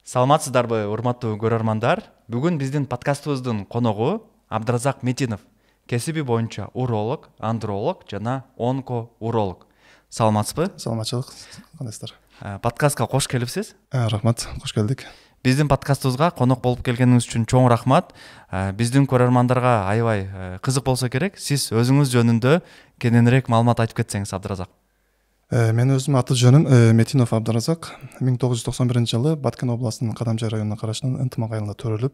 Саламатсыздарбы, урматтуу көрөрмандар? Бүгүн биздин подкастыбыздын коногу Абдыразак Метинов, кесиби боюнча уролог, андролог жана онкоуролог. Саламатсызбы? Саламатчылык, кандайсыздар? Подкастка кош келипсиз. Рахмат, кош келдик. Биздин подкастыбызга конок болуп келгениңиз үчүн чоң рахмат. Биздин көрөрмандарга аябай кызык болсо керек. Сиз өзүңүз жөнүндө кененирээк маалымат айтып кетсеңиз, Абдыразак. Мен өзүм аты жөнүм Метинов Абдыразак. 1991-жылы Баткен областынын Кадамжай районуна карашынан Ынтымак айылында төрөлүп,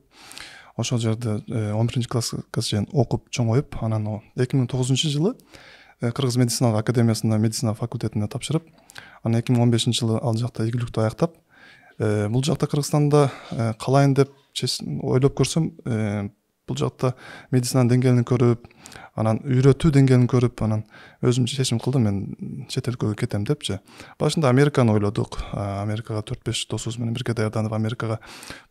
ошол жерде 11-класска чейин окуп чоңоюп, анан 2009-жылы Кыргыз медициналык академиясында медицина факультетине тапшырып, анан 2015-жылы ал жакта ийгиликтүү аяктап, бул жакта Кыргызстанда калайын деп ойлоп көрсөм, бул жакта медицинанын деңгээлин көрүп, анан үйрөтүү деңгээлин көрүп, анан өзүм чечим кылдым, мен чет элге кетем депчи. Башында Американы ойлодук. Америкага 4-5 досубуз менен бирге даярданып, Америкага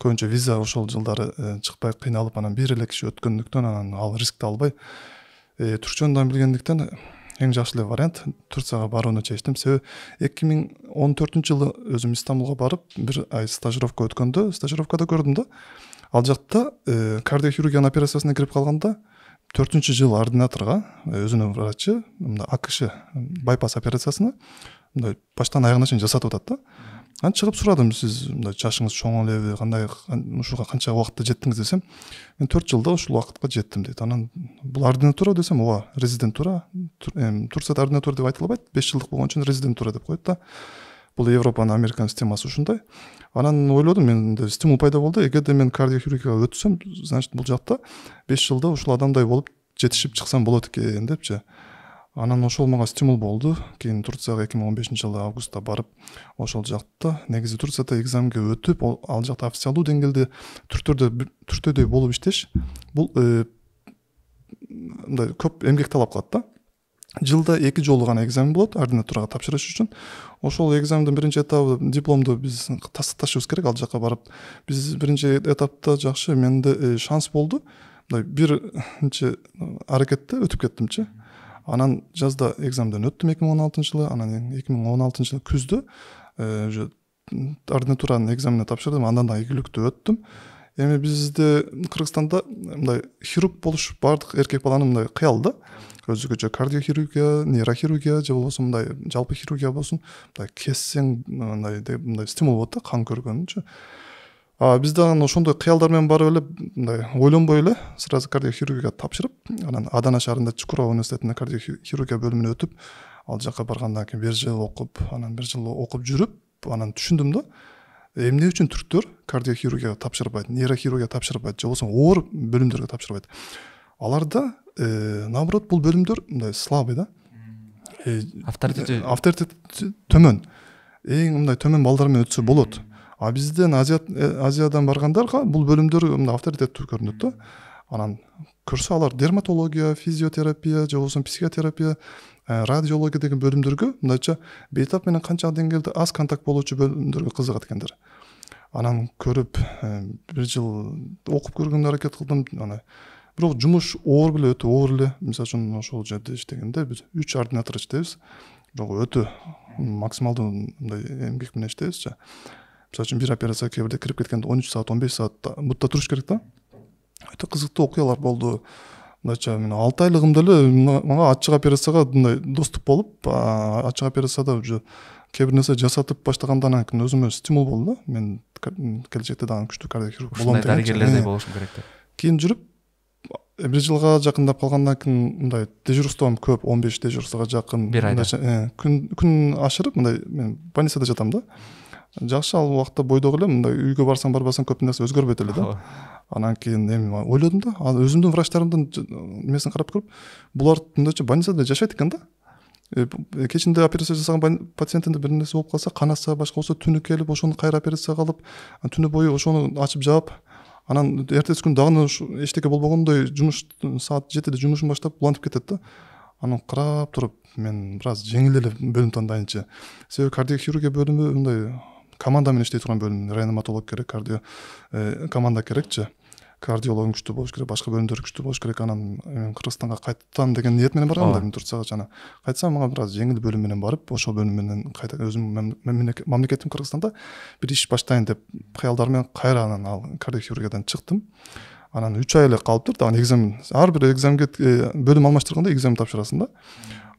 көбүнчө виза ошол жылдары чыкпай кыйналып, анан бир эле киши өткөндүктөн, анан ал рискти албай, Түркчөндан билгендиктен эң жакшы эле вариант Турцияга барууну чечтим. Себеби 2014-жылы өзүм Истанбулга барып, бир ай стажировка өткөндө, стажировкада көрдүм да, ал жакта кардиохирургиянын операциясына кирип калганда 4-жыл ординаторга, өзүнүн врачы, АКШ байпас операциясына мындай баштан аягына чейин жасатып атат да. Анан чыгып сурадым, сиз мындай жашыңыз чоң элеби, кандай ушуга канча убакытта жеттиңиз десем, мен 4 жылда ушул убакытка жеттим дейт. Анан бул ординатура десем, ооба, резидентура, Турцияда ординатура деп айтыла албайт, 5 жылдык болгон үчүн резидентура деп коет да. Бул Европанын, Американын системасы ушундай. Анан ойлодум, менде стимул пайда болду. Эгерде мен кардиохирургияга өтсөм, значит бул жакта 5 жылда ушул адамдай болуп жетишип чыксам болот экен депчи. Анан ошол мага стимул болду. Кийин Турцияга 2015-жылы августта барып, ошол жакта негизи Турцияда экзамге өтүп, ал жакта официалдуу деңгээлде түртөдөй болуп иштеш, бул мындай көп эмгек талап кылат да. Жылда 2 жолу гана экзамен болот, ординатурага тапшырыш үчүн. Ошол экзамендин биринчи этабы дипломду биз тасташыбыз керек, ал жака барып. Биз биринчи этапта жакшы, менде шанс болду. Мындай биринчи аракетте өтүп кеттимчи. Анан жазда экзаменден өттүм 2016-жылы, анан 2016-жылы күздө ординатуранын экзаменин тапшырдым, андан да ийгиликтүү өттүм. Эми бизде Кыргызстанда мындай хирург болуш бардык эркек баланын мындай кыял да. Өзгөчө кардиохирургия, нейрохирургия же болбосо мындай жалпы хирургия болсун, мындай кессең мындай стимул болот да, кан көргөнчү. Бизде анан ошондой кыялдар менен барып эле мындай ойлонбой эле сразу кардиохирургияга тапшырып, анан Адана шаарында Чукурова университетинде кардиохирургия бөлүмүнө өтүп, ал жака баргандан кийин 1 жыл окуп, анан 1 жыл окуп жүрүп, анан түшүндүм да, эмне үчүн түрктөр кардиохирургияга тапшырбайт, нейрохирургияга тапшырбайт, же болбосо оор бөлүмдөргө тапшырбайт. Аларда наоборот бул бөлүмдөр мындай слабый да. Авторитети төмөн. Эң мындай төмөн балдар менен өтсө болот. Бизден Азиядан баргандарга бул бөлүмдөр мындай авторитеттүү көрүнөт да. Анан көрсө алар дерматология, физиотерапия, же болбосо психотерапия, радиология деген бөлүмдөргө мындайча бейтап менен канча деңгээлде аз контакт болуучу бөлүмдөргө кызыгат экендер. Анан көрүп 1 жыл окуп көргөнгө аракет кылдым. Анан бирок жумуш оор беле, өтө оор эле. Мисалы үчүн ошол жерде иштегенде биз 3 ординатор иштейбиз. Бирок өтө максималдуу мындай эмгек менен иштейбиз. Мисалы үчүн бир операцияга кээ бирде кирип кеткенде 13 саат, 15 саат бутта туруш керек да. Өтө кызыктуу окуялар болду. Мындайча мен 6 айлыгымда эле мага ачык операцияга мындай доступ болуп, ачык операцияда уже кээ бир нерсе жасатып баштагандан кийин өзүмө стимул болду да. Мен келечекте дагы күчтүү кардиохирург болом деген. Дарыгерлердей болушум керек деп. Кийин жүрүп 1 жылга жакындап калгандан кийин мындай дежурством көп, 15 дежурствага жакын, мындайча күн ашырып, мындай мен больницада жатам да. Жакшы, ал убакта бойдогу эле мындай үйгө барсаң барбасаң көп нерсе өзгөрбөйт эле да. Анан кийин эми ойлодум да, өзүмдүн врачтарымдын эмесин карап көрүп, булар мындайча больницада жашайт экен да. Кечинде операция жасаган пациентинде бир нерсе болуп калса, канаса, башка болсо түнү келип, ошону кайра операцияга алып, түнү бою ошону ачып жаап, анан эртеси күнү дагы эчтеке болбогондой жумуш саат 7-де жумушун баштап улантып кетет да. Анан карап туруп, мен бир аз жеңил эле бөлүм тандайынчы. Себеби кардиохирургия бөлүмү мындай команда менен иштей турган бөлүм, реаниматолог керек, команда керекчи. кардиологум күчтүү болуш керек, башка бөлүмдөр күчтүү болуш керек. Анан мен Кыргызстанга кайтам деген ниет менен баргам да, мен Турцияга жана кайтсам мага бир аз жеңил бөлүм менен барып, ошол бөлүм менен кайта өзүм мамлекетим Кыргызстанда бир иш баштайын деп кыялдар менен кайра анан ал кардиохирургиядан чыктым. Анан 3 ай эле калыптыр, дагы экзамен, ар бир экзамге бөлүм алмаштырганда экзамен тапшырасың да.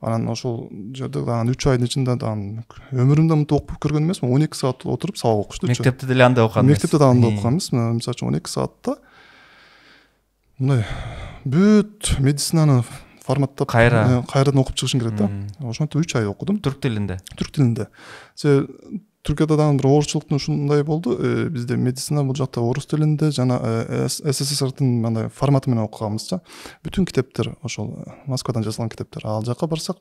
Анан ошол жерде дагы 3 айдын ичинде дагы өмүрүмдө мынтип окуп көргөн эмесмин. 12 саат отуруп сабак окушту. Мектепте деле андай окуган эмес. Мектепте дагы андай окуган эмес. Мисалы үчүн 12 саатта мындай бүт медицинаны форматтап кайрадан окуп чыгышың керек да. Ошентип 3 ай окудум. Түрк тилинде. Түрк тилинде. Түркияда дагы бир оорчулуктун ушундай болду. Бизде медицина бул жакта орус тилинде жана СССРдин мындай форматы менен окуганбызча. Бүтүн китептер ошол Москвадан жазылган китептер. Ал жака барсак,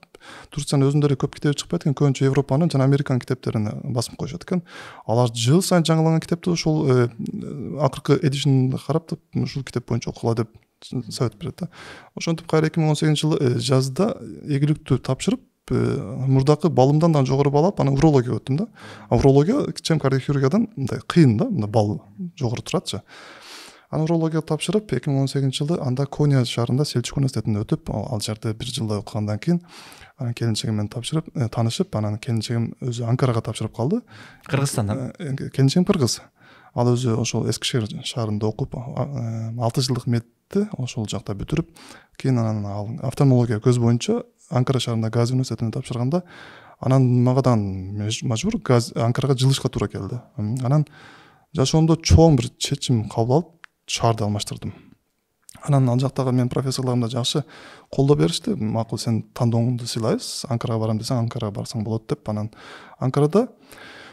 Турциянын өзүндө эле көп китеби чыкпайт экен. Көбүнчө Европанын жана Американын китептерин басып коюшат экен. Алар жыл сайын жаңылаган китепти ошол акыркы эдишн карап, ушул китеп боюнча окугула деп совет берет да. Ошентип кайра 2018-жылы жазда ийгиликтүү тапшырып, мурдакы балымдан да жогору бал алып, анан урология өттүм да. Урология кичем кардиохирургиядан мындай кыйын да, мындай бал жогору туратчы. Анан урология тапшырып 2018-жылы анда Коня шаарында Селчук университетинде өтүп, ал жерде бир жылдай окугандан кийин анан келинчегим менен таанышып, анан келинчегим өзү Анкарага тапшырып калды. Кыргызстандан. Келинчегим кыргыз. Ал өзү ошол Эскишehir шаарында окуп 6 жылдык медти ошол жакта бүтүрүп, кийин анан ал офтальмология көз боюнча Анкара шаарында Гази университетине тапшырганда, анан мага дагы мажбур Анкарага жылышка туура келди. Анан жашоомдо чоң бир чечим кабыл алып, шаарды алмаштырдым. Анан ал жактагы менин профессорлорум да жакшы колдоо беришти. Макул, сен тандооңду сыйлайбыз, Анкарага барам десең Анкарага барсаң болот деп. Анан Анкарада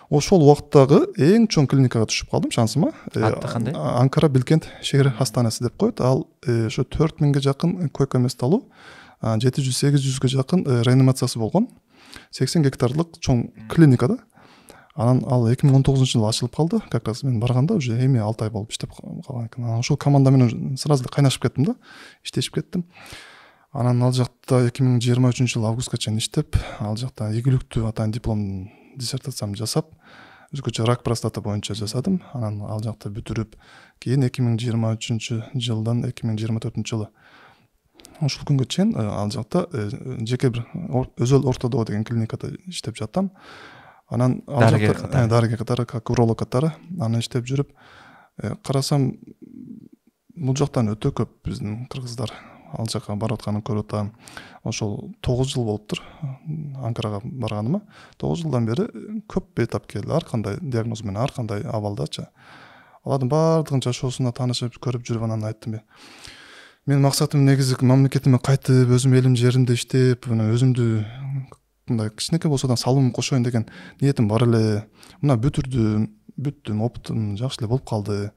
ошол убакыттагы эң чоң клиникага түшүп калдым шансыма. Аты кандай? Анкара Билкент шаар хастанасы деп коет. Ал ошо 4000ге жакын койка мест-алуу, 700-800ге жакын реанимациясы болгон 80 гектарлык чоң клиника да. Анан ал 2019-жылы ачылып калды. Как раз мен барганда уже эми 6 ай болуп иштеп калган экен. Анан ошол команда менен сразу кайнашып кеттим да, иштешип кеттим. Анан ал жакта 2023-жылы августка чейин иштеп, ал жакта ийгиликтүү атайын диплом диссертациямды жасап, өзгөчө рак простата боюнча жасадым. Анан ал жакта бүтүрүп, кийин 2023-жылдан 2024-жылы ушул күнгө чейин ал жакта жеке бир Өзөл ортодоо деген клиникада иштеп жаттым. Анан ал жакта дарыгер катары, как уролог катары анан иштеп жүрүп, карасам бул жактан өтө көп биздин кыргыздар ал жака барып атканын көрүп атам. Ошол 9 жыл болуптур Анкарага барганыма. 9 жылдан бери көп бейтап келди. Ар кандай диагноз менен, ар кандай абалдачы. Алардын баардыгын жашоосуна таанышып, көрүп жүрүп анан айттым. Менин максатым негизи мамлекетиме кайтып, өзүм элим жеримде иштеп, өзүмдү мындай кичинекей болсо да салымым кошоюн деген ниетим бар эле. Мына бүттүм, опытым жакшы эле болуп калды.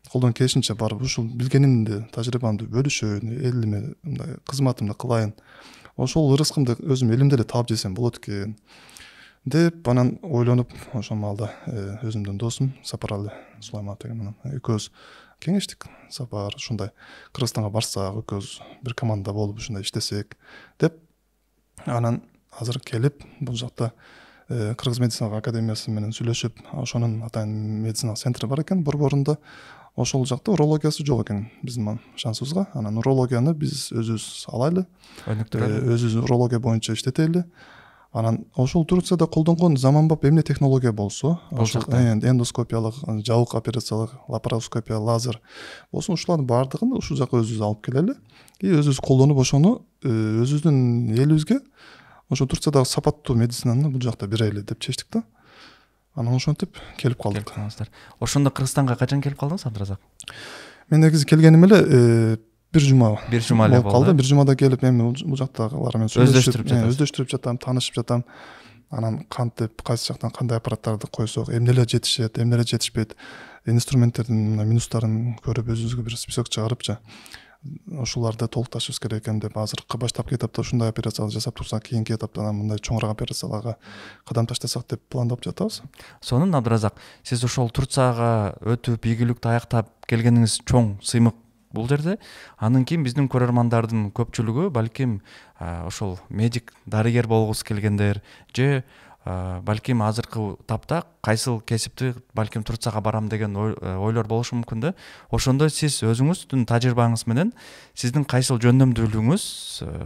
Колдон келишинче барып ушул билгенимди, тажрыйбамды бөлүшөйүн, элиме мындай кызматымды кылайын. Ошол ырыскымды өзүм элимде эле таап жесем болот экен деп анан ойлонуп, ошол маалда өзүмдүн досум Сапарали Сулайманов деген менен экөөбүз кеңештик. Сапар ушундай Кыргызстанга барсак, экөөбүз бир команда болуп ушундай иштесек деп, анан азыр келип бул жакта Кыргыз медицина академиясы менен сүйлөшүп, ошонун атайын медицина центри бар экен Борборунда. Ошол жакта урологиясы жок экен биздин шансыбызга. Анан урологияны биз өзүбүз алайлы, өзүбүз урология боюнча иштетели. Анан ошол Турцияда колдонгон заманбап эмне технология болсо, ошол эндоскопиялык, жабык операциялык, лапароскопия, лазер болсун, ушулардын баардыгын ушул жака өзүбүз алып келели. Өзүбүз колдонуп ошону өзүбүздүн элибизге ошо Турциядагы сапаттуу медицинаны бул жакта берели деп чечтик да. Анан ошентип келип калдык. Ошондо Кыргызстанга качан келип калдыңыз, Абдыразак? Мен негизи келгеним эле бир жума эле болуп калды. Бир жумада келип эми бул жактагылар менен өздөштүрүп жатам, таанышып жатам. Анан кантип, кайсы жактан кандай аппараттарды койсок, эмнелер жетишет, эмнелер жетишпейт, инструменттердин минустарын көрүп өзүбүзгө бир список чыгарыпчы. Ошоларды толукташыбыз керек экен деп, азыркы баштапкы этапта ушундай операциялар жасап турсак, кийинки этапта мындай чоңураак операцияларга кадам таштасак деп пландап жатабыз. Сонун, Абдыразак, сиз ошол Турцияга өтүп, ийгиликтүү аяктап келгениңиз чоң сыймык бул жерде. Андан кийин биздин көрөрмандардын көпчүлүгү балким ошол медик, дарыгер болгусу келгендер же балким азыркы тапта кайсыл кесипти балким Турцияга барам деген ойлор болушу мүмкүн да. Ошондо сиз өзүңүздүн тажрыйбаңыз менен сиздин кайсыл жөндөмдүүлүгүңүз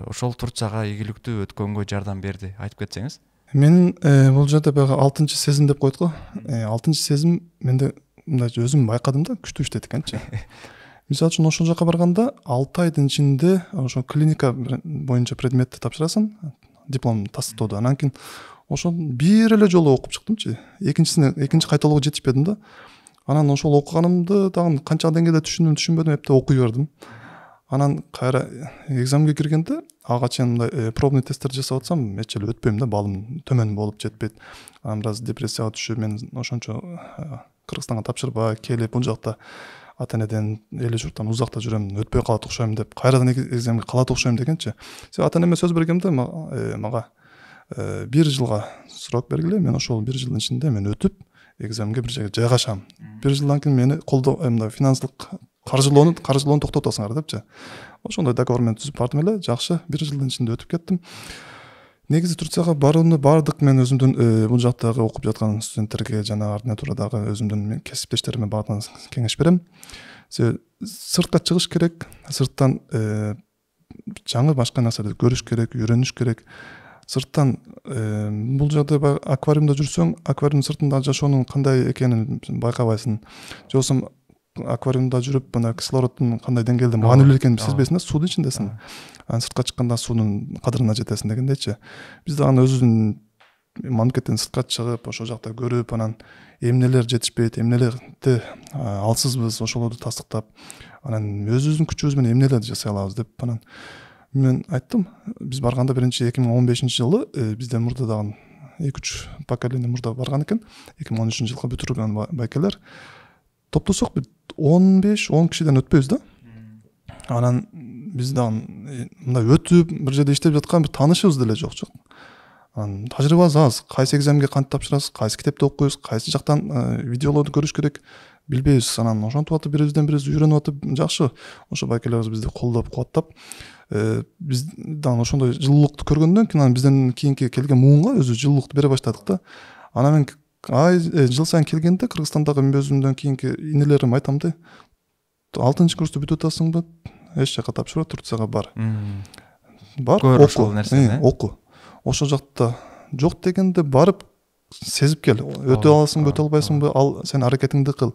ошол Турцияга ийгиликтүү өткөнгө жардам берди, айтып кетсеңиз. Мен бул жерде баягы 6 сезим деп койдук го. 6 сезим менде мындайча өзүм байкадым да, күчтүү иштейт экенчи. Мисалы үчүн ошол жака барганда 6 айдын ичинде ошо клиника боюнча предметти тапшырасың, диплом тастоодо. Анан кийин ошол бир эле жолу окуп чыктымчы. Экинчи кайталоого жетишпедим да. Анан ошол окуганымды дагы канча деңгээлде түшүндүм, эптеп окуй бердим. Анан кайра экзамге киргенде ага чейин мындай пробный тесттер жасап атсам, эч эле өтпөйм да, балым төмөн болуп жетпейт. Анан бир аз депрессияга түшүп, мен ошончо Кыргызстанга тапшырбай келип, бул жакта ата энеден, эли журттан узакта жүрөм, өтпөй калат окшойм деп, кайрадан экзамге калат окшойм дегенчи. Сен ата энеме сөз бергемде мага 1 жылга срок бергиле, мен ошол 1 жылдын ичинде мен өтүп, экзамге бир жерге жайгашам. 1 жылдан кийин мени мындай финансылык каржылоону токтотосуңар депчи. Ошондой договор менен түзүп бардым эле, жакшы, 1 жылдын ичинде өтүп кеттим. Негизи Турцияга барууну бардык мен өзүмдүн бул жактагы окуп жаткан студенттерге жана ординатурадагы өзүмдүн кесиптештериме бардыгына кеңеш берем. Сыртка чыгыш керек, сырттан жаңы башка нерселерди көрүш керек, үйрөнүш керек. Сырттан бул жерде аквариумда жүрсөң, аквариум сыртында жашоонун кандай экенин байкабайсың. Же болбосо аквариумда жүрүп, мына кислороддун кандай деңгээлде маанилүү экенин сезбейсиң да, суудун ичиндесиң. Анан сыртка чыкканда суунун кадырына жетесиң дегендейчи. Биз дагы өзүбүздүн мамлекеттен сыртка чыгып, ошол жакта көрүп, анан эмнелер жетишпейт, эмнелерди алсызбыз, ошолорду тастыктап, анан өзүбүздүн күчүбүз менен эмнелерди жасай алабыз деп, анан мен айттым, биз барганда биринчи 2015-жылы бизден мурда дагы 2-3 поколение мурда барган экен. 2013-жылга бүтүргөн байкелер. Топтосок 15-10 кишиден өтпөйбүз да. Анан биз дагы мындай өтүп бир жерде иштеп жаткан бир таанышыбыз деле жок. Анан тажрыйбабыз аз. Кайсы экзамге кантип тапшырасыз, кайсы китепти окуйбуз, кайсы жактан видеолорду көрүш керек билбейбиз. Анан ошентип атып бирибизден бирибиз үйрөнүп атып, жакшы. Ошо байкелерибиз бизди колдоп, кубаттап, биз дагы ошондой жылуулукту көргөндөн кийин анан бизден кийинки келген муунга өзү жылуулукту бере баштадык да. Анан мен жыл сайын келгенде Кыргызстандагы өзүмдөн кийинки инелериме айтам да, 6-курсту бүтүп атасыңбы, эч жака тапшырба, Турцияга бар. Бар, оку. Ошол жакта жок дегенде барып сезип кел. Өтө аласыңбы, өтө албайсыңбы, ал сен аракетиңди кыл.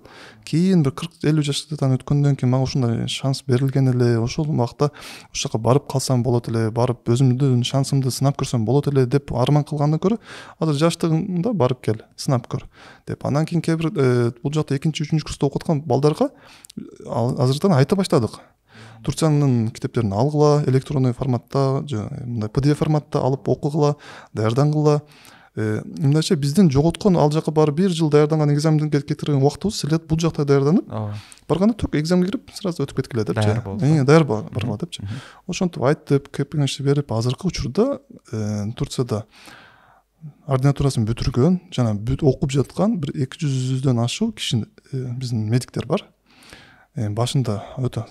Кийин бир 40-50 жаштан өткөндөн кийин мага ушундай шанс берилген эле, ошол убакта ошол жака барып калсам болот эле, барып өзүмдүн шансымды сынап көрсөм болот эле деп арман кылгандан көрө, азыр жаштыгыңда барып кел, сынап көр деп. Андан кийин кээ бир бул жакта 2-3 курста окуп аткан балдарга азырдан айта баштадык. Турциянын китептерин алгыла, электронный форматта, мындай PDF форматта алып окугула, даярдангыла. Мындайча биздин жоготкон ал жака барып 1 жыл даярданган экзамдын кетирген убактыбыз силер бул жакта даярданып, барганда только экзамге кирип, сразу өтүп кеткиле депчи. Даяр баргыла депчи. Ошентип айтып, кеңеш берип, азыркы учурда Турцияда ординатурасын бүтүргөн жана окуп жаткан бир 200дөн ашуу киши биздин медиктер бар. Башында өтө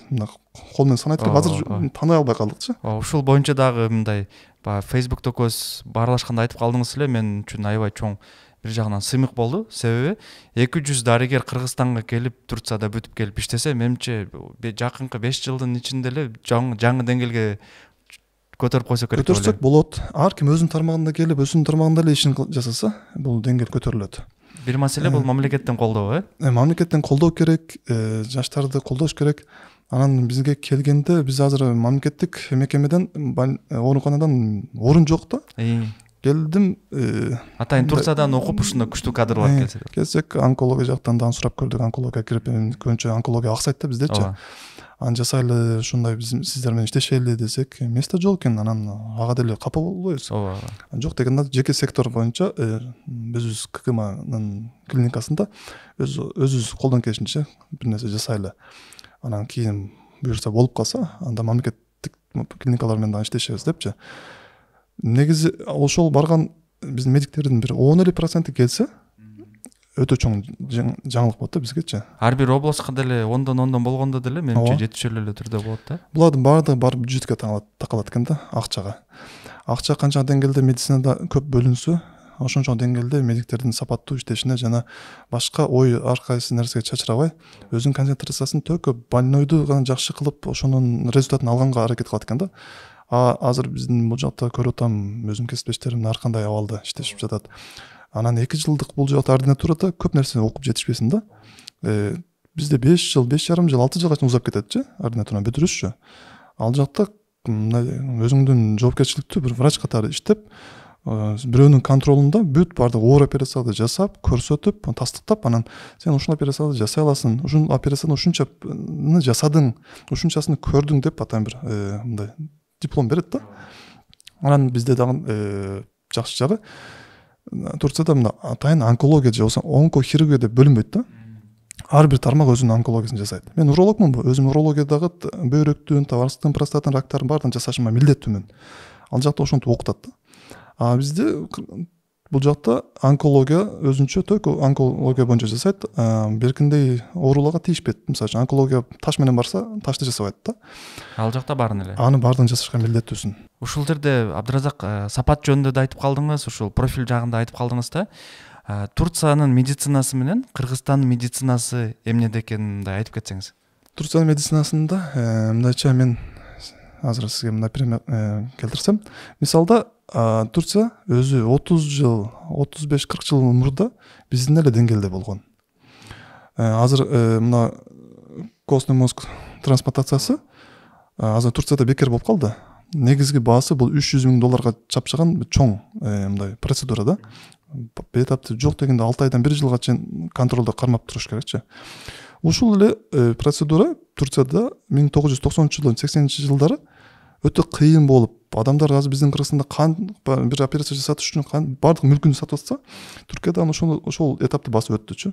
кол менен санайт элек, азыр таный албай калдыкчы. Ушул боюнча дагы мындай Facebook'та көз баарлашканда айтып калдыңыз эле, мен үчүн аябай чоң бир жагынан сыймык болду. Себеби 200 дарыгер Кыргызстанга келип, Турцияда бүтүп келип иштесе, менимче жакынкы 5 жылдын ичинде эле жаңы деңгээлге көтөрүп койсо керек. Көтөрсөк болот. Ар ким өзүнүн тармагында келип, өзүнүн тармагында эле ишин жасаса, бул деңгээл көтөрүлөт. Бир маселе бул мамлекеттен колдоо, Мамлекеттен колдоо керек, жаштарды колдош керек. Анан бизге келгенде биз азыр мамлекеттик мекемеден, ооруканадан орун жок да. Келдим. Атайын Турциядан окуп ушундай күчтүү кадрлар келсек, онкология жактан да сурап көрдүк, онкология кирип, көбүнчө онкология аксайт да биздечи. Аны жасайлы, ушундай биз сиздер менен иштешели десек, место жок экен, анан ага деле капа болбойбуз. Жок дегенде жеке сектор боюнча өзүбүз ККМнын клиникасында өзүбүз колдон келишинче бир нерсе жасайлы. Анан кийин буюрса болуп калса, анда мамлекеттик клиникалар менен дагы иштешебиз депчи. Негизи ошол барган биздин медиктердин бир 10% келсе, өтө чоң жаңылык болот да бизгечи. Ар бир областка деле 10дон болгондо деле менимче жетишелүү эле түрдө болот да. Булардын баардыгы барып бюджетке такалат экен да, акчага. Акча канча деңгээлде медицинада көп бөлүнсө, ошончо деңгээлде медиктердин сапаттуу иштешине жана башка ой ар кайсы нерсеге чачырабай өзүнүн концентрациясын төкөп больнойду гана жакшы кылып ошонун результатын алганга аракет кылат экен да. Азыр биздин бул жакта көрүп атам, өзүмдүн кесиптештерим ар кандай абалда иштешип жатат. Анан 2 жылдык бул жакта ординатурада көп нерсе окуп жетишпесин да. Бизде 5 жыл, 5,5 жыл, 6 жылга чейин узап кетет ординатураны бүтүрүшчү. Ал жакта өзүңдүн жоопкерчиликтүү бир врач катары иштеп, бирөөнүн контролунда бүт баардык оор операцияларды жасап, көрсөтүп, тастыктап, анан сен ушул операцияларды жасай аласың, ушул операцияны ушунчаны жасадың, ушунчасын көрдүң деп атайын бир мындай диплом берет да. Анан бизде дагы жакшы жагы Турцияда мына атайын онкология же болсо онкохирургия деп бөлүнбөйт да. Ар бир тармак өзүнүн онкологиясын жасайт. Мен урологмун, өзүм урологиядагы бөйрөктүн, табарыстын, простатанын рактарын баарын жасашыма милдеттүүмүн. Ал жакта ошентип окутат да. Бизде бул жакта онкология өзүнчө тök онкология боюнча жасайт. Беркиндей ооруларга тийишпейт. Мисалы үчүн онкология таш менен барса, ташты жасабайт да. Ал жакта баарын эле. Аны баардыгын жасашка милдеттүүсүн. Ушул жерде Абдыразак сапат жөнүндө да айтып калдыңыз, ушул профиль жагында айтып калдыңыз да. Турциянын медицинасы менен Кыргызстандын медицинасы эмнеде экенин мындай айтып кетсеңиз. Турциянын медицинасында мындайча мен азыр сизге мындай пример келтирсем, мисалда Турция өзү 30 жыл, 35-40 жыл мурда биздин эле деңгээлде болгон. Азыр мына костный мозг трансплантациясы азыр Турцияда бекер болуп калды. Негизги баасы бул $300,000 чапчыган чоң мындай процедура да. Бетапты жок дегенде 6 айдан 1 жылга чейин контролдо кармап туруш керекчи. Ушул эле процедура Турцияда 1990-жылдын 80-жылдары өтө кыйын болуп, адамдар азыр биздин Кыргызстанда бир операция жасатыш үчүн баардык мүлкүн сатып атса, Түркияда ошол этапты басып өттүчү.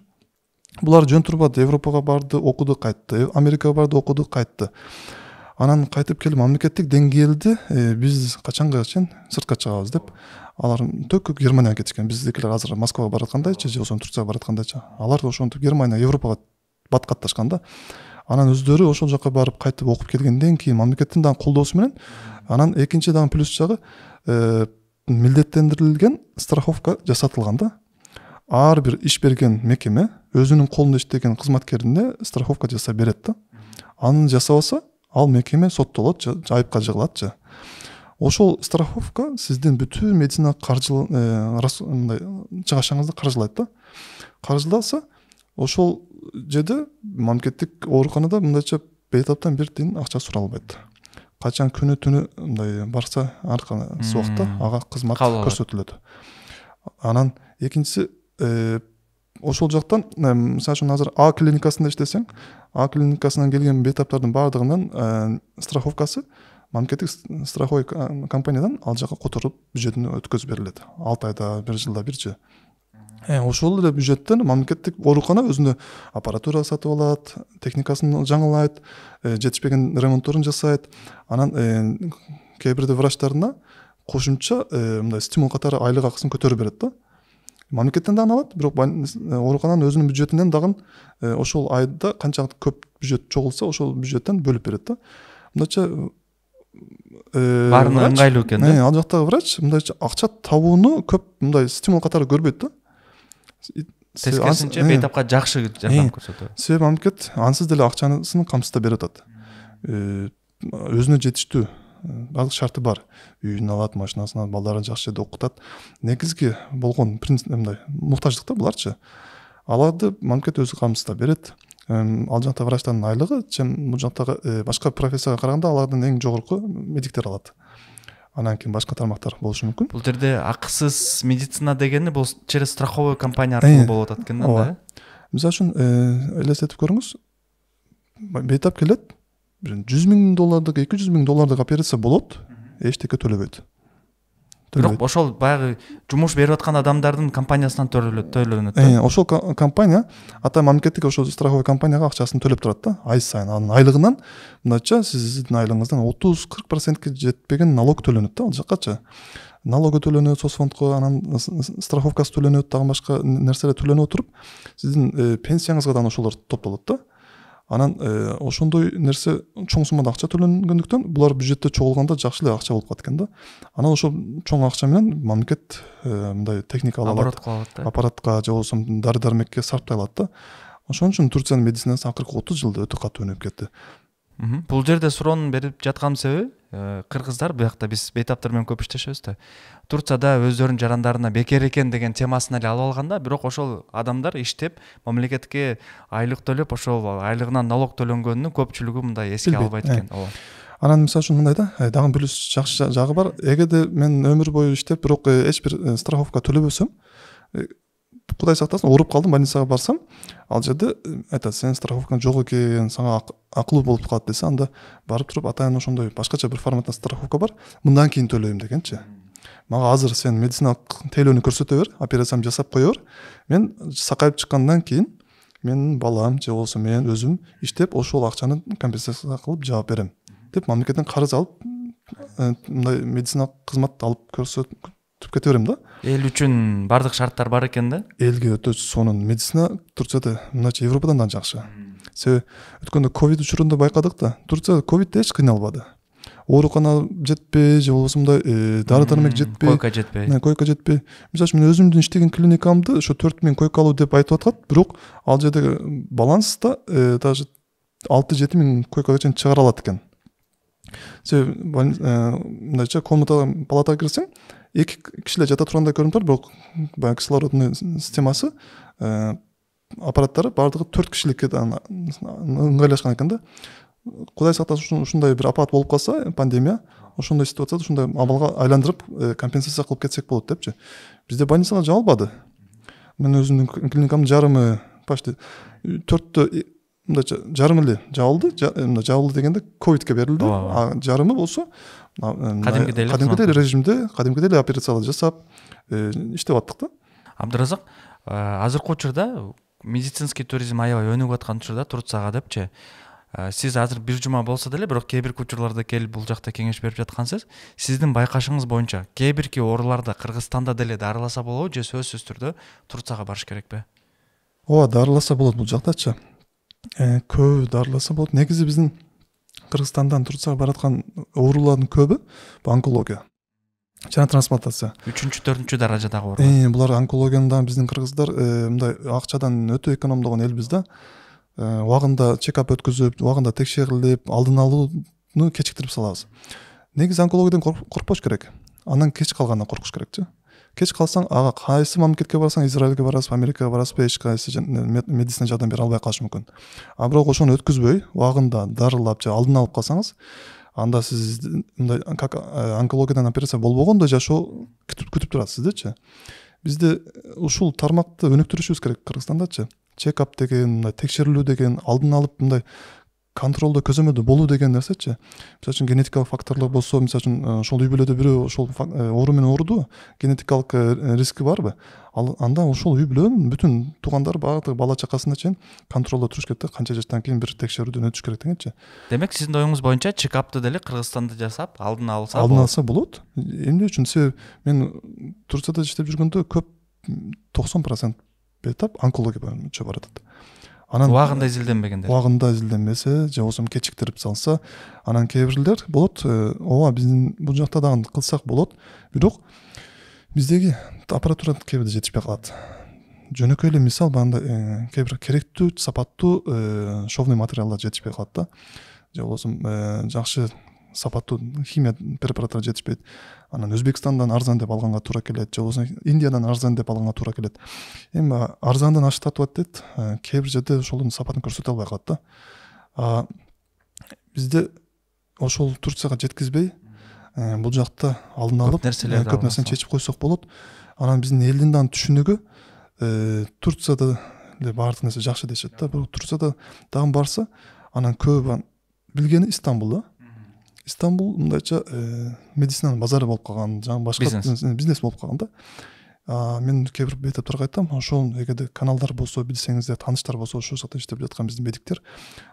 Булар жөн турбады, Европага барды, окуду, кайтты, Америкага барды, окуду, кайтты. Анан кайтып келип мамлекеттик деңгээлде биз качанга чейин сыртка чыгабыз деп алар тök Германияга кетишкен. Биздикилер азыр Москвага бараткандайчы, же болсо Турцияга бараткандайчы. Алар ошентип Германия, Европага баткатташкан да. Анан өздөрү ошол жака барып кайтып окуп келгенден кийин мамлекеттин дагы колдоосу менен анан экинчи дагы плюс жагы милдеттендирилген страховка жасатылган да. Ар бир иш берген мекеме өзүнүн колунда иштеген кызматкерине страховка жасап берет да. Аны жасабаса, ал мекеме соттолот, айыпка жыгылат. Ошол страховка сиздин бүтүн медицина чыгашыңызды каржылайт да. Каржыласа, ошол жерде мамлекеттик ооруканада мындайча бейтаптан бир тиын акча суралбайт. Качан күнү түнү мындай барса, ар кайсы убакта ага кызмат көрсөтүлөт. Анан экинчиси ошол жактан мисалы үчүн азыр А клиникасында иштесең, А клиникасынан келген бейтаптардын баардыгынын страховкасы мамлекеттик страховой компаниядан ал жака которуп бюджетине өткөзүп берилет. 6 айда, 1 жылда бирчи. Ошол эле бюджеттен мамлекеттик оорукана өзүнө аппаратура сатып алат, техникасын жаңылайт, жетишпеген ремонтторун жасайт. Анан кээ бирде врачтарына кошумча мындай стимул катары айлык акысын көтөрүп берет да. Мамлекеттен да алат, бирок оорукананын өзүнүн бюджетинен дагы ошол айда канча көп бюджет чогулса, ошол бюджеттен бөлүп берет да. Мындайча баарын ыңгайлуу экен да. Ал жактагы врач мындайча акча табууну көп мындай стимул катары көрбөйт да. Тескерисинче бейтапка жакшы жардам көрсөтөт. Себеби мамлекет ансыз деле акчасын камсыздап берип атат. Өзүнө жетиштүү баардык шарты бар. Үйүн алат, машинасын алат, балдарын жакшы жерде окутат. Негизги болгон принцип мындай муктаждык да буларчы. Аларды мамлекет өзү камсыздап берет. Ал жактагы врачтардын айлыгы бул жактагы башка профессияга караганда алардын эң жогорку медиктер алат. Анан кийин башка тармактар болушу мүмкүн. Бул жерде акысыз медицина дегени бул через страховой компания аркылуу болуп атат экен да. Мисалы үчүн элестетип көрүңүз. Бейтап келет, $100,000, $200,000 операция болот, эчтеке төлөбөйт. Бирок ошол баягы жумуш берип аткан адамдардын компаниясынан төлөнөт. Ошол компания ата мамлекеттик ошол страховой компанияга акчасын төлөп турат да, ай сайын. Анын айлыгынан мындайча сиздин айлыгыңыздан 30-40% жетпеген налог төлөнөт да, ал жаккачы. Налогу төлөнөт, соцфондко, анан страховкасы төлөнөт, дагы башка нерселер төлөнүп отуруп, сиздин пенсияңызга да ошолор топтолот да. Анан ошондой нерсе чоң суммада акча төлөнгөндүктөн булар бюджетте чогулганда жакшы эле акча болуп калат экен да. Анан ошол чоң акча менен мамлекет мындай техника ала алат, аппаратка же болбосо дары дармекке сарптай алат да. Ошон үчүн Турциянын медицинасы акыркы 30 жылда өтө катуу өнүгүп кетти. Бул жерде суроонун берип жаткан себеби кыргыздар биякта биз бейтаптар менен көп иштешебиз да. Турцияда өздөрүнүн жарандарына бекер экен деген темасын эле алып алганда, бирок ошол адамдар иштеп, мамлекетке айлык төлөп, ошол айлыгынан налог төлөнгөнүн көпчүлүгү мындай эске албайт экен. Ооба. Анан мисалы үчүн мындай да, дагы плюс жакшы жагы бар. Эгерде мен өмүр бою иштеп, бирок эч бир страховка төлөбөсөм, Кудай сактасын, ооруп калдым, больницага барсам, ал жерде айтат, сенин страховкаң жок экен, сага акылуу болуп калат десе, анда барып туруп атайын ошондой башкача бир форматта страховка бар, мындан кийин төлөйм дегенчи. Мага азыр сен медициналык тейлөөнү көрсөтө бер, операциямды жасап кое бер. Мен сакайып чыккандан кийин менин балам же болбосо мен өзүм иштеп ошол акчаны компенсация кылып жаап берем деп мамлекеттен карыз алып, мындай медициналык кызмат алып көрсөтүп кете берем да. Эл үчүн бардык шарттар бар экен да. Элге өтө сонун медицина Турцияда мындайча Европадан да жакшы. Себеби өткөндө ковид учурунда байкадык да, Турцияда ковидде эч кыйналбады. Оорукана жетпей же болбосо мындай дары дармек жетпей, койка жетпей. Мисалы үчүн мен өзүмдүн иштеген клиникамды ошо 4000 койкалуу деп айтып аткат, бирок ал жерде баланста даже 6-7 миң койкага чейин чыгара алат экен. Себеби мындайча палатага кирсең, 2 киши эле жата тургандай көрүнүп турат, бирок баягы кислородный системасы, аппараттары бардыгы 4 кишиликке ыңгайлашкан экен да. Кудай сактасын, ушундай бир апат болуп калса, пандемия, ошондой ситуацияда ушундай абалга айландырып компенсация кылып кетсек болот депчи. Бизде больницага жабылбады. Мен өзүмдүн клиникамдын жарымы почти 4тө мындайча жарым эле жабылды дегенде ковидке берилди. Жарымы болсо кадимкидей режимде, кадимкидей операциялар жасап иштеп аттык да. Абдыразак, азыркы учурда медицинский туризм аябай өнүгүп аткан учурда Турцияга депчи, сиз азыр бир жума болсо деле, бирок кээ бир учурларда келип бул жакта кеңеш берип жаткансыз. Сиздин байкашыңыз боюнча кээ бирки ооруларда Кыргызстанда деле дарыласа болобу же сөзсүз түрдө Турцияга барыш керекпи? Ооба, дарыласа болот бул жактачы. Көп дарыласа болот. Негизи биздин Кыргызстандан Турцияга бараткан оорулардын көбү онкология жана трансплантация. 3-4 даражадагы оорулар. Булар онкологияда биздин кыргыздар мындай акчадан өтө экономдогон элбиз да. Убагында чекап өткөзүп, убагында текшерилип, алдын алууну кечиктирип салабыз. Негизи онкологиядан коркпош керек. Андан кеч калгандан коркуш керекчи. Кеч калсаң, ага кайсы мамлекетке барсаң, Израилге барасыз, Америкага барасыз, эч кайсы медицина жардам бере албай калышы мүмкүн. А бирок ошону өткөзбөй, убагында дарылап же алдын алып калсаңыз, анда сиз мындай как онкологиядан операция болбогондой жашоо күтүп турат сиздечи. Бизде ушул тармакты өнүктүрүшүбүз керек Кыргызстандачы. Чекап деген, мындай текшерилүү деген, алдын алып мындай контролдо көзөмөлдө болуу деген нерсечи. Мисалы үчүн генетикалык факторлор болсо, мисалы үчүн ошол үй бүлөдө бирөө ошол оору менен ооруду, генетикалык риски барбы? Анда ошол үй бүлөнүн бүтүн туугандары баардыгы бала чакасына чейин контролдо туруш керек да, канча жаштан кийин бир текшерүүдөн өтүш керек дегенчи. Демек сиздин оюңуз боюнча чекапты деле Кыргызстанда жасап, алдын алса болот. Эмне үчүн? Себеби мен Турцияда иштеп жүргөндө көп 90% бетап онкология боюнча баратат. Анан убагында изилденбегендер. Убагында изилденбесе, же болбосо кечиктирип салса, анан кээ бирлер болот. Ооба, биздин бул жакта дагы кылсак болот. Бирок биздеги аппаратура кээ бирде жетишпей калат. Жөнөкөй эле мисал, банда кээ бир керектүү, сапаттуу шовный материалдар жетишпей калат да. Же болбосо жакшы сапаттуу химия препараттар жетишпейт. Анан Өзбекстандан арзан деп алганга туура келет, же болбосо Индиядан арзан деп алганга туура келет. Эми арзандан ашык тартып атат, кээ бир жерде ошолдун сапатын көрсөтө албай калат да. Бизде ошол Турцияга жеткизбей, бул жакта алдын алып көп нерсени чечип койсок болот. Анан биздин элдин дагы түшүнүгү Турцияда эле баардык нерсе жакшы дешет да. Бирок Турцияда дагы барса, анан көп билгени Истанбул да. Истанбул мындайча медицинанын базары болуп калган, жана башка бизнес болуп калган да. Мен кээ бир бейтаптарга айтам, ошол эгерде каналдар болсо, билсеңиздер, тааныштар болсо, ошол жакта иштеп жаткан биздин медиктер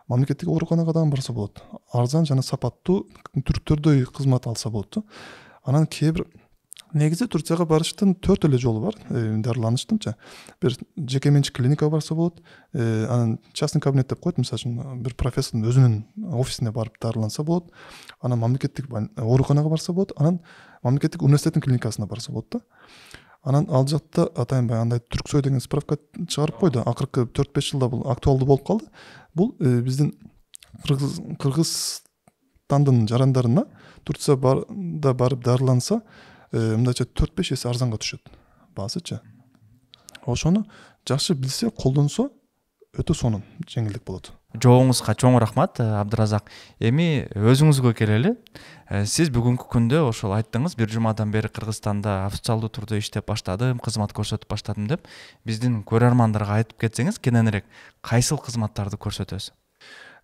мамлекеттик ооруканага дагы барса болот. Арзан жана сапаттуу түрктөрдөй кызмат алса болот. Анан кээ бир Негизи Турцияга барыштын 4 эле жолу бар, дарыланыштынча. Бир жеке менчик клиникага барса болот, анан частный кабинет деп коет, мисалы үчүн бир профессордун өзүнүн офисине барып дарыланса болот, анан мамлекеттик ооруканага барса болот, анан мамлекеттик университеттин клиникасына барса болот да. Анан ал жакта атайын баягындай Түрксой деген справка чыгарып койду. Акыркы 4-5 жылда бул актуалдуу болуп калды. Бул биздин Кыргызстандын жарандарына Турция барып дарыланса, мындайча 4-5 эсе арзанга түшөт баасычы. Ошону жакшы билсе, колдонсо өтө сонун жеңилдик болот. Жооңузга чоң рахмат, Абдыразак. Эми өзүңүзгө келели. Сиз бүгүнкү күндө ошол айттыңыз, бир жумадан бери Кыргызстанда официалдуу турдө иштеп баштадым, кызмат көрсөтүп баштадым деп. Биздин көрөрмандарга айтып кетсеңиз, кененирээк кайсыл кызматтарды көрсөтөсүз?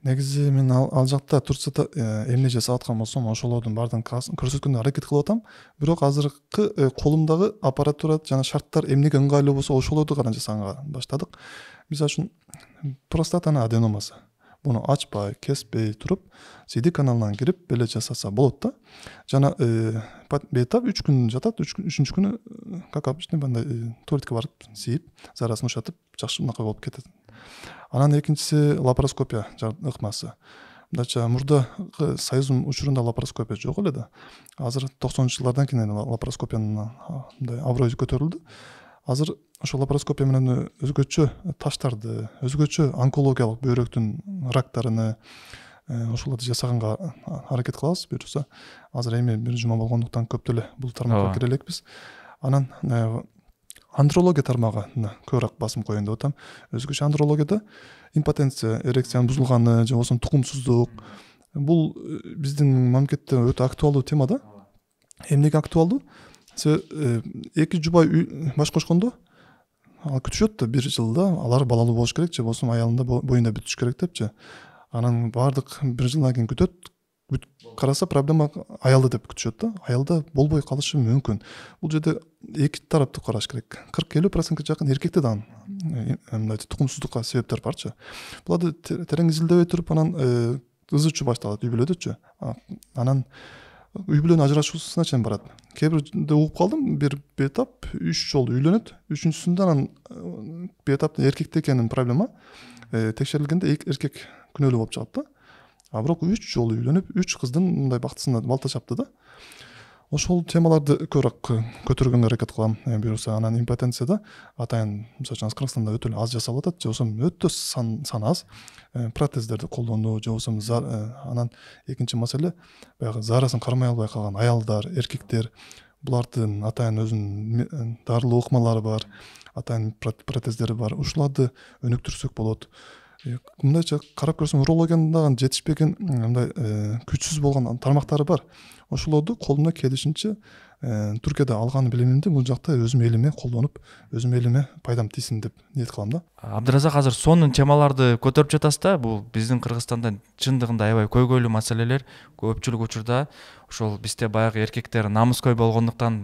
Негизи мен ал жакта Турцияда эмне жасап аткан болсом, ошолордун баардыгын көрсөткөнгө аракет кылып атам. Бирок азыркы колумдагы аппаратура жана шарттар эмнеге ыңгайлуу болсо, ошолорду гана жасаганга баштадык. Мисалы үчүн простатаны аденомасы. Буну ачпай, кеспей туруп, CD каналынан кирип беле жасаса болот да. Жана бетап 3 күн жатат, 3-үнчү күнү как обычно бандай туалетке барып, сийип, зарасын ушатып, жакшы мынакай болуп кетет. Анан экинчиси лапароскопия ыкмасы. Мындайча мурдагы Союздун учурунда лапароскопия жок эле да. Азыр 90-жылдардан кийин лапароскопиянын мындай аброю көтөрүлдү. Азыр ошол лапароскопия менен өзгөчө таштарды, өзгөчө онкологиялык бөйрөктүн рактарыны ошолорду жасаганга аракет кылабыз. Буюрса азыр эми бир жума болгондуктан көп деле бул тармакка кире элекпиз. Анан андрология тармагына көбүрөөк басым коеюн деп атам. Өзгөчө андрологияда импотенция, эрекциянын бузулганы же болбосо тукумсуздук. Бул биздин мамлекетте өтө актуалдуу тема да. Эмнеге актуалдуу? Эки жубай баш кошкондо ал күтүшөт да, 1 жылда алар балалуу болуш керек же болбосо аялында боюнда бүтүш керек депчи. Анан баардык 1 жылдан кийин күтөт. Караса проблема аялда деп күтүшөт да. Аялда болбой калышы мүмкүн. Бул жерде эки тараптуу караш керек. 40-50% жакын эркекте да мындай тукумсуздукка себептер барчы. Буларды терең изилдебей туруп, анан ызычуу башталат үй бүлөдөчү. Анан үй бүлөнүн ажырашуусуна чейин барат. Кээ бирде угуп калдым, бир бетап 3 жолу үйлөнөт. 3-үнчүсүндө анан бетаптын эркекте экенин проблема текшерилгенде эркек күнөөлүү болуп чыгат да. А бирок 3 жолу үйлөнүп, 3 кыздын мындай бактысына балта чапты да. Ошол темаларды көбүрөөк көтөргөнгө аракет кылам. Буюрса анан импотенцияда атайын мисалы үчүн Кыргызстанда өтө аз жасалып атат, же болбосо өтө сан аз. Протездерди колдонуу, же болбосо анан экинчи маселе баягы зарасын кармай албай калган аялдар, эркектер, булардын атайын өзүнүн дарылуу ыкмалары бар, атайын протездери бар. Ушуларды өнүктүрсөк болот. Мындайча карап көрсөм, урологиянын дагы жетишпеген мындай күчсүз болгон тармактары бар. Ошолорду колумна келишинче Түркияда алган билимимди бул жакта өзүм элиме колдонуп, өзүм элиме пайдам тийсин деп ниет кылам да. Абдыразак, азыр сонун темаларды көтөрүп жатасыз да. Бул биздин Кыргызстанда чындыгында аябай көйгөйлүү маселелер. Көпчүлүк учурда ошол бизде баягы эркектер намыскөй болгондуктан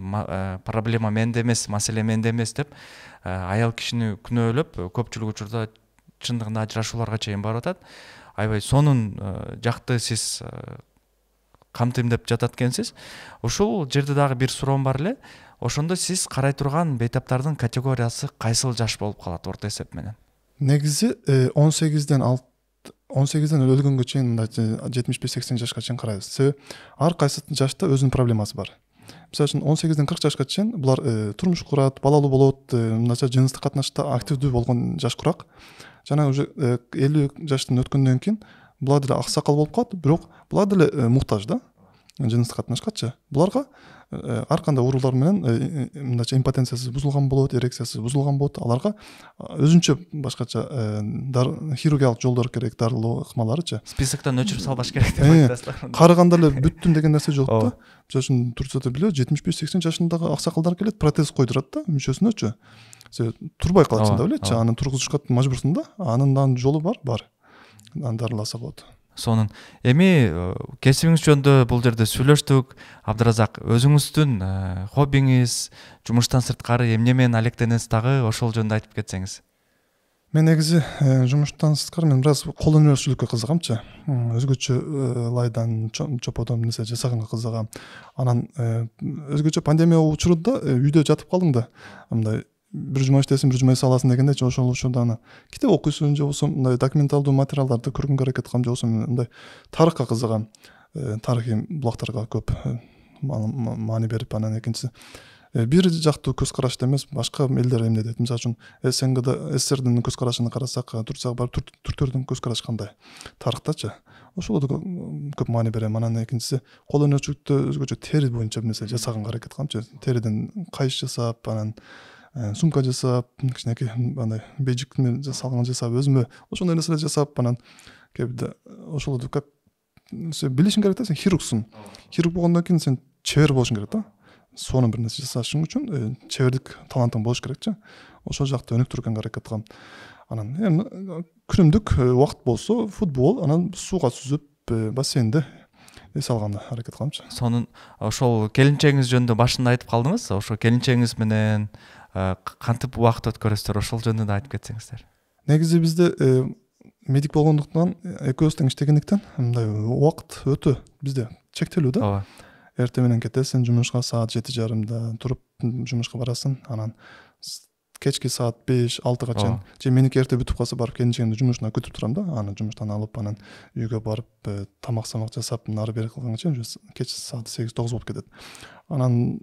проблема менде эмес, маселе менде эмес деп аял кишини күнөөлөп, көпчүлүк учурда чындыгында ажырашууларга чейин барып атат. Аябай сонун жакты сиз камтыйм деп жатат экенсиз. Ушул жерде дагы бир суроом бар эле. Ошондо сиз карай турган бейтаптардын категориясы кайсыл жаш болуп калат орто эсеп менен? Негизи 18ден өлгөнгө чейин 75-80 жашка чейин карайбыз. Себеби ар кайсы жашта өзүнүн проблемасы бар. Мисалы үчүн 18ден 40 жашка чейин булар турмуш курат, балалуу болот, мындайча жыныстык катнашта активдүү болгон жаш курак. Жана уже 50 жаштан өткөндөн кийин булар деле аксакал болуп калат, бирок булар деле муктаж да жыныстык катнашкачы. Буларга ар кандай оорулар менен мындайча импотенциясы бузулган болот, эрекциясы бузулган болот. Аларга өзүнчө башкача хирургиялык жолдор керек, дарылоо ыкмаларычы. Списоктон өчүрүп салбаш керек деп айтасыздар. Карыганда эле бүттүм деген нерсе жок да. Мисалы үчүн Турцияда билет 75-80 жашындагы аксакалдар келет, протез койдурат да мүчөсүнөчү. Турбай калат да билетчи, аны тургузушка мажбурсуң да. Анын да жолу бар. Дарыласа болот. Сонун. Эми кесибиңиз жөнүндө бул жерде сүйлөштүк. Абдыразак, өзүңүздүн хоббиңиз, жумуштан сырткары эмне менен алектенесиз дагы ошол жөнүндө айтып кетсеңиз. Мен негизи жумуштан сырткары мен бир аз кол өнөрчүлүккө кызыгамчы. Өзгөчө лайдан, чоподон нерсе жасаганга кызыгам. Анан өзгөчө пандемия учурунда үйдө жатып калдым да. Мындай бир жума иштесин, бир жума эс аласың дегенде ошол учурда аны китеп окуйсуң же болбосо мындай документалдуу материалдарды көргөнгө аракет кылам, же болбосо мындай тарыхка кызыгам. Тарыхый булактарга көп маани берип, анан экинчиси бир жактуу көз карашты эмес, башка элдер эмне дейт. Мисалы үчүн СССРдин көз карашын карасак, Турцияга барып түрктөрдүн көз карашы кандай тарыхтачы. Ошолорду көп маани берем. Анан экинчиси кол өнөрчүлүктө өзгөчө тери боюнча нерсе жасаганга аракет кыламчы. Териден кайыш жасап, анан сумка жасап, кичинекей андай бежик жасалган жасап, өзүмө ошондой нерселер жасап, анан кээбирде ошолорду как билишиң керек да, сен хирургсуң. Хирург болгондон кийин сен чебер болушуң керек да. Сонун бир нерсе жасашың үчүн чебердик талантың болуш керекчи. Ошол жакты өнүктүргөнгө аракет кылам. Анан күнүмдүк убакыт болсо футбол, анан сууга сүзүп бассейнде эс алганга аракет кыламчы. Сонун ошол келинчегиңиз жөнүндө башында айтып калдыңыз. Ошол келинчегиңиз менен кантип убакыт өткөрөсүздөр, ошол жөнүндө да айтып кетсеңиздер. Негизи бизде медик болгондуктан, экөөбүз тең иштегендиктен мындай убакыт өтө бизде чектелүү да. Ооба. Эртең менен кетесиң жумушка, саат 7:30 туруп жумушка барасың, анан кечки саат 5-6 чейин же меники эрте бүтүп калса барып келинчегимди жумушуна күтүп турам да. Аны жумуштан алып, анан үйгө барып тамак жасап, нары бери кылганга чейин кеч саат 8-9 болуп кетет. Анан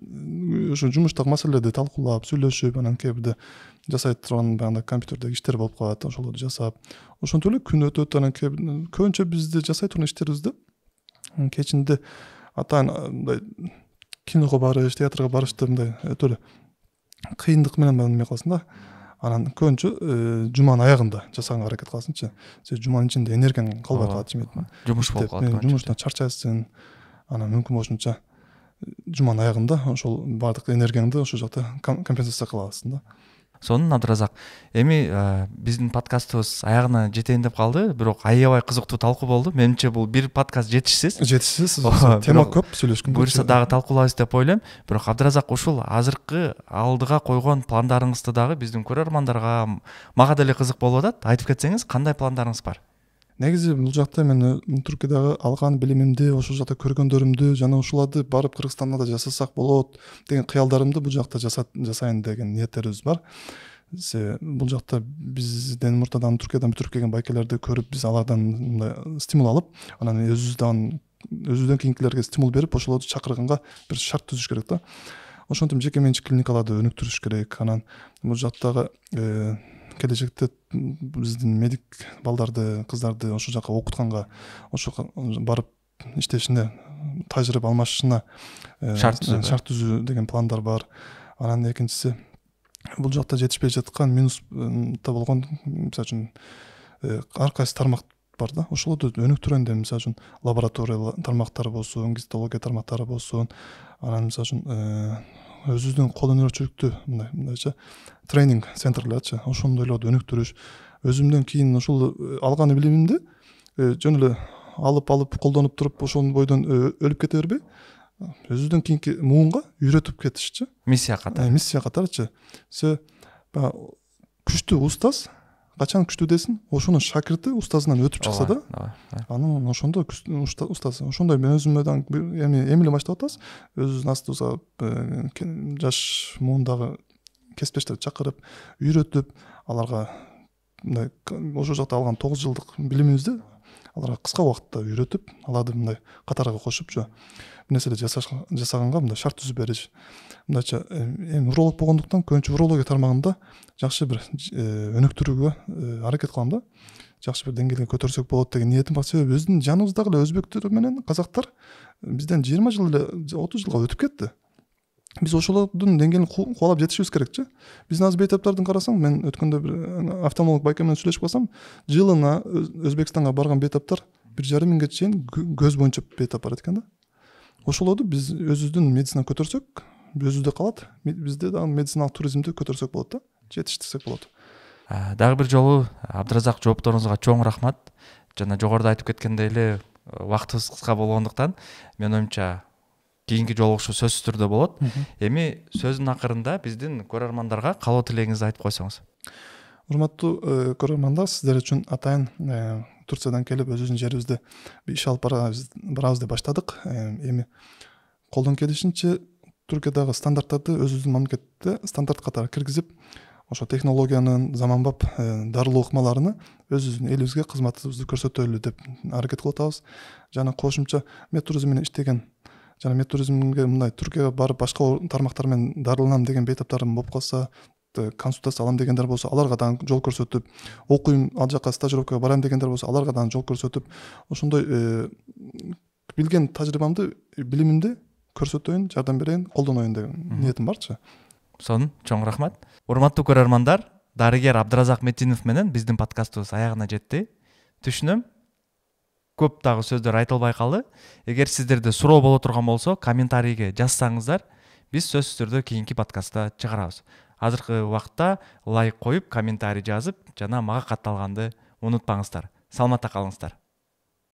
ошо жумуштагы маселелерди талкуулап, сүйлөшүп, анан кээбирде жасай турган баягы компьютердеги иштер болуп калат, ошолорду жасап, ошентип эле күн өтөт. Анан көбүнчө бизде жасай турган иштерибизде кечинде атайын мындай киного барыш, театрга барышты мындай өтө эле кыйындык менен эме кыласың да. Анан көбүнчө жуманын аягында жасаганга аракет кыласыңчы. Сен жуманын ичинде энергияң калбай калат, жумуш болуп калат. Жумуштан чарчайсың. Анан мүмкүн болушунча жуманын аягында ошол бардык энергияңды ошол жакта компенсация кыла аласың да. Сонун Абдыразак. Эми биздин подкастыбыз аягына жетейин деп калды, бирок аябай кызыктуу талкуу болду. Менимче бул бир подкаст жетишсиз. Тема көп, сөйлөшкөнгө. Буюрса дагы талкуулайбыз деп ойлойм. Бирок Абдыразак, ушул азыркы алдыга койгон пландарыңызды дагы биздин көрөрмандарга, мага деле кызык болуп атат. Айтып кетсеңиз, кандай пландарыңыз бар? Негизи бул жакта мен Түркиядагы алган билимимди, ошол жакта көргөндөрүмдү жана ушуларды барып Кыргызстанда да жасасак болот деген кыялдарымды бул жакта жасайын деген ниеттерибиз бар. Бул жакта бизден муртадан Түркиядан бүтүрүп келген байкелерди көрүп, биз алардан мындай стимул алып, анан өзүбүздөн кийинкилерге стимул берип, ошолорду чакырганга бир шарт түзүш керек да. Ошентип жеке менчик клиникаларды өнүктүрүш керек. Анан бул жактагы келечекте биздин медик балдарды, кыздарды ошол жака окутканга, ошо барып иштешине, тажрыйба алмашышына шарт түзүү деген пландар бар. Анан экинчиси бул жакта жетишпей жаткан минуста болгон, мисалы үчүн ар кайсы тармак бар да. Ошолорду өнүктүрөйүн деп, мисалы үчүн лаборатория тармактары болсун, гистология тармактары болсун, анан мисалы үчүн өзүбүздүн кол өнөрчүлүктү мындайча тренинг центрлерчи, ошондойлорду өнүктүрүш, өзүмдөн кийин ушул алган билимимди жөн эле алып колдонуп туруп ошол бойдон өлүп кете бербей, өзүдөн кийинки муунга үйрөтүп кетишчи. Миссия катарчы. Күчтүү устаз качан күчтүү десин, ошонун шакирти устазынан өтүп чыкса да, анан ошондо устаз ошондой мен өзүмө эми эле баштап атабыз. Өзүбүздүн астыбызга жаш муундагы кесиптештерди чакырып, үйрөтүп, аларга мындай ошол жакта алган 9 жылдык билимибизди аларга кыска убакытта үйрөтүп, аларды мындай катарга кошупчу нерселер жасаганга мындай шарт түзүп бериш. Мындайча эми уролог болгондуктан көбүнчө урология тармагында жакшы бир өнүктүрүүгө аракет кылам да. Жакшы бир деңгээлге көтөрсөк болот деген ниетим бар. Себеби биздин жаныбыздагы эле өзбектер менен казактар бизден 20 жыл эле 30 жылга өтүп кетти. Биз ошолордун деңгээлин кубалап жетишибиз керекчи. Биздин азыр бейтаптарды карасаң, мен өткөндө бир офтальмолог байке менен сүйлөшүп калсам, жылына Өзбекстанга барган бейтаптар 1,5 миңге чейин көз боюнча бейтап барат экен да. Ошолорду биз өзүбүздүн медицина көтөрсөк, өзүбүздө калат. Бизде да медициналык туризмди көтөрсөк болот да, жетиштирсек болот. Дагы бир жолу Абдыразак, жоопторуңузга чоң рахмат. Жана жогоруда айтып кеткендей эле убактыбыз кыска болгондуктан менин оюмча кийинки жолугушуу сөзсүз түрдө болот. Эми сөздүн акырында биздин көрөрмандарга каалоо тилегиңизди айтып койсоңуз. Урматтуу көрөрмандар, сиздер үчүн атайын Турциядан келип өзүбүздүн жерибизде бир иш алып барабыз деп баштадык. Эми колдон келишинче Түркиядагы стандарттарды өзүбүздүн мамлекетте стандарт катары киргизип, ошо технологиянын заманбап дарылуу ыкмаларыны өзүбүздүн элибизге кызматыбызды көрсөтөлү деп аракет кылып атабыз. Жана кошумча медтуризм менен иштеген жана медтуризмге мындай Түркияга барып башка тармактар менен дарыланам деген бейтаптарым болуп калса, консультация алам дегендер болсо аларга дагы жол көрсөтүп, окуйм ал жака стажировкага барам дегендер болсо аларга дагы жол көрсөтүп, ошондой билген тажрыйбамды, билимимди көрсөтөйүн, жардам берейин, колдоноюн деген ниетим барчы. Сонун чоң рахмат. Урматтуу көрөрмандар, дарыгер Абдыразак Метинов менен биздин подкастыбыз аягына жетти. Түшүнөм, көп дагы сөздөр айтылбай калды. Эгер сиздерде суроо боло турган болсо, комментарийге жазсаңыздар, биз сөзсүз түрдө кийинки подкастта чыгарабыз. Азыркы убакытта лайк коюп, комментарий жазып, жана мага катталганды унутпаңыздар. Саламатта калыңыздар.